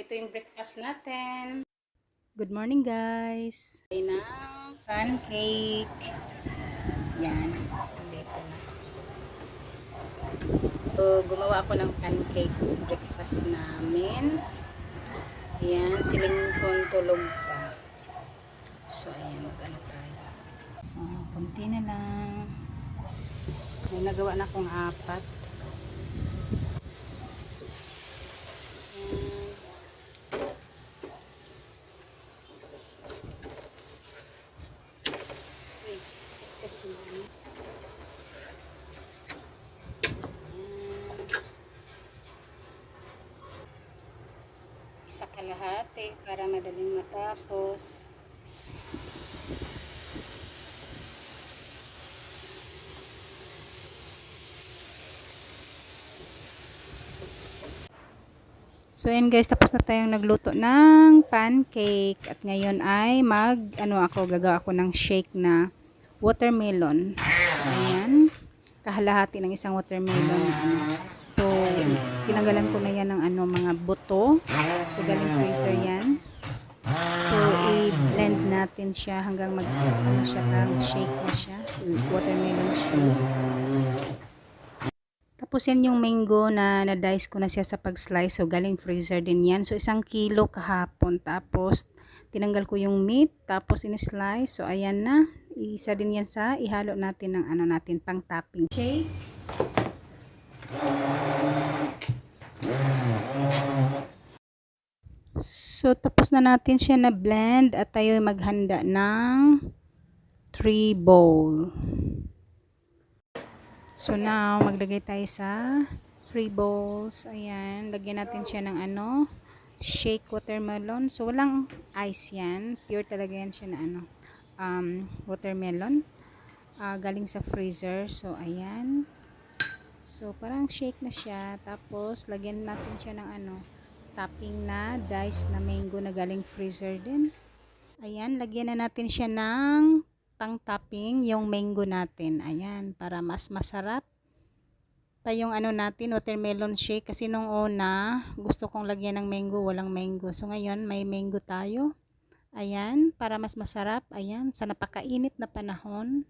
ito yung breakfast natin. Good morning, guys. Ay ng pancake. Yan. Dito na. So, gumawa ako ng pancake breakfast namin. Ayan, silingkon tulog pa. So, ayan, mag-ano tayo. So, kunti na lang. May nagawa na akong 4. Isa kalahati para madaling matapos. So, ayan guys, tapos na tayong nagluto ng pancake. At ngayon ay gagawa ako ng shake na watermelon. So, ayan. Kahalahati ng isang watermelon na So, tinanggalan ko na yan ng mga buto. So, galing freezer yan. So, i-blend natin siya hanggang shake na siya. Watermelon shake. Tapos yan yung mango na na-dice ko na siya sa pag-slice. So, galing freezer din yan. So, 1 kilo kahapon. Tapos, tinanggal ko yung meat. Tapos, in-slice. So, ayan na. Isa din yan sa ihalo natin ng pang topping. Shake. So, tapos na natin siya na blend. At tayo maghanda ng 3 bowl. So now, maglagay tayo sa 3 bowls. Ayan, lagyan natin siya ng shake watermelon. So walang ice yan. Pure talaga yan siya na watermelon. Galing sa freezer. So ayan. So parang shake na siya. Tapos lagyan natin siya ng topping na diced na mango na galing freezer din. Ayan, lagyan na natin siya ng pang topping yung mango natin. Ayan, para mas masarap pa yung natin, watermelon shake. Kasi nung una, gusto kong lagyan ng mango, walang mango. So ngayon, may mango tayo. Ayan, para mas masarap. Ayan, sa napakainit na panahon.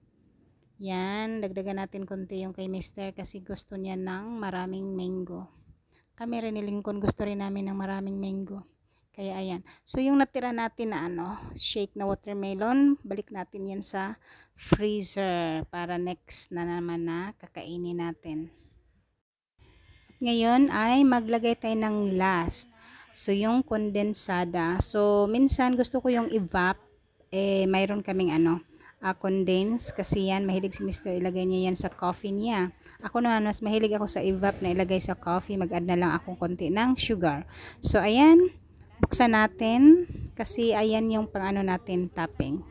Yan, dagdagan natin konti yung kay Mister kasi gusto niya ng maraming mango. Kami rin ni Lincoln, gusto rin namin ng maraming mango. Kaya ayan. So yung natira natin na shake na watermelon, balik natin yan sa freezer para next na naman na kakainin natin. At ngayon ay maglagay tayo ng last. So yung kondensada. So minsan gusto ko yung evap. Mayroon kaming condense kasi yan mahilig si Mr. ilagay niya yan sa coffee niya. Ako naman mas mahilig ako sa evap na ilagay sa coffee. Mag-add na lang akong konti ng sugar. So ayan. Buksan natin kasi ayan yung pang natin topping.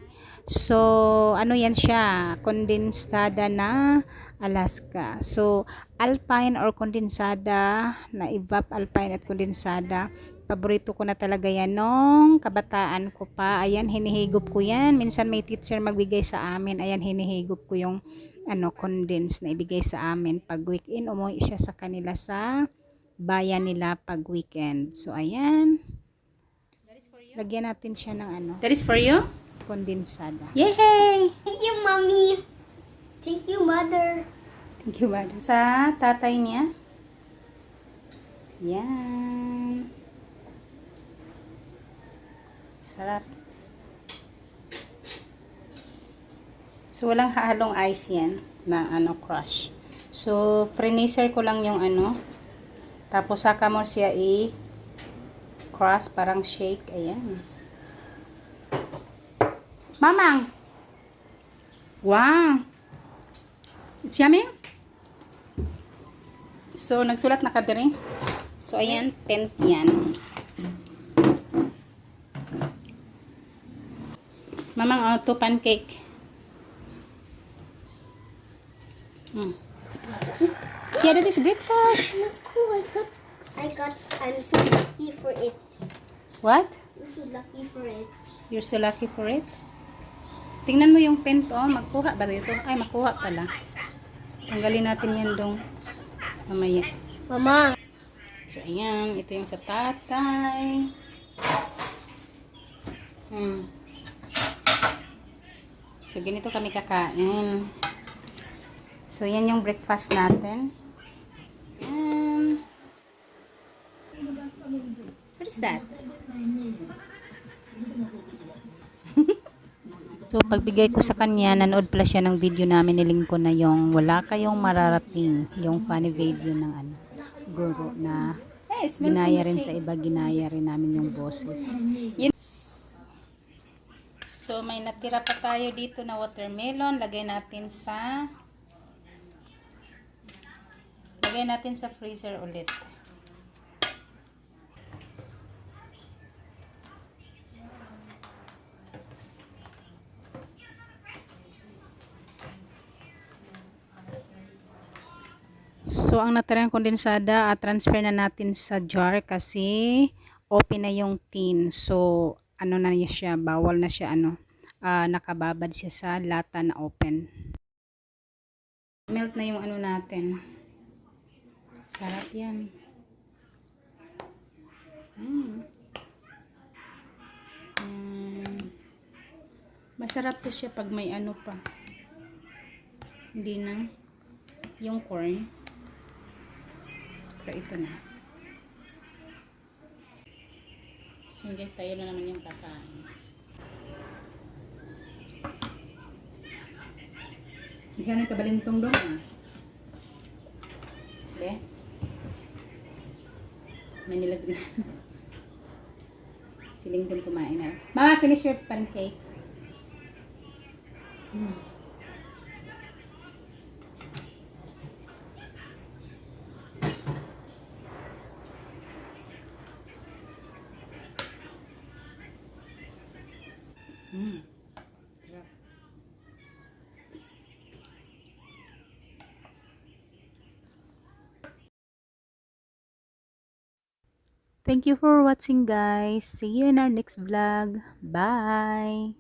So yan siya, kondensada na Alaska. So alpine or kondensada na evap, alpine at kondensada. Paborito ko na talaga yan nung kabataan ko pa. Ayan, hinihigop ko yan. Minsan may teacher magbigay sa amin. Ayan, hinihigop ko yung condense na ibigay sa amin pag weekend. Umuwi siya sa kanila sa bayan nila pag weekend. So ayan. Lagyan natin siya ng That is for you? kondensada. Yay! Thank you, Mommy. Thank you, Mother. Thank you, madam. Sa tatay niya. Yan. Sarap. So, walang halong ice yan na crush. So, freezer ko lang yung tapos saka mo siya crush, parang shake. Ayan. Mamang! Wow! It's yummy? So, nagsulat na ka din. So, ayan, 10 yan. Mamang, 2 pancake. Yeah, that is breakfast. Look who I'm so lucky for it. What? I'm so lucky for it. You're so lucky for it. Tingnan mo yung pen to. Magkuha ba dito? Ay, makuha pala. Tanggalin natin yan dong. Mamaya. Mama. So, ayan. Ito yung sa tatay. So, ganito kami kakain. So, yan yung breakfast natin. And, what is that? So, pagbigay ko sa kanya, nanood pala siya ng video namin, niling ko na yung wala kayong mararating, yung funny video ng ano, guro na ginaya rin sa iba, ginaya rin namin yung boses. So, may natira pa tayo dito na watermelon. Lagay natin sa freezer ulit. So, ang natirang kondensada, transfer na natin sa jar kasi open na yung tin. So, ano na niya siya, bawal na siya, nakababad siya sa lata na open. Melt na yung ano natin. Sarap yan. Masarap to siya pag may ano pa. Hindi na. Yung corn. Pero ito na. So guys, tayo na naman yung kakain. Ikaw na kabalintong doon ah. Okay? May nilagay. Siling ko kumain na. Mama, finish your pancake. Thank you for watching, guys. See you in our next vlog. Bye!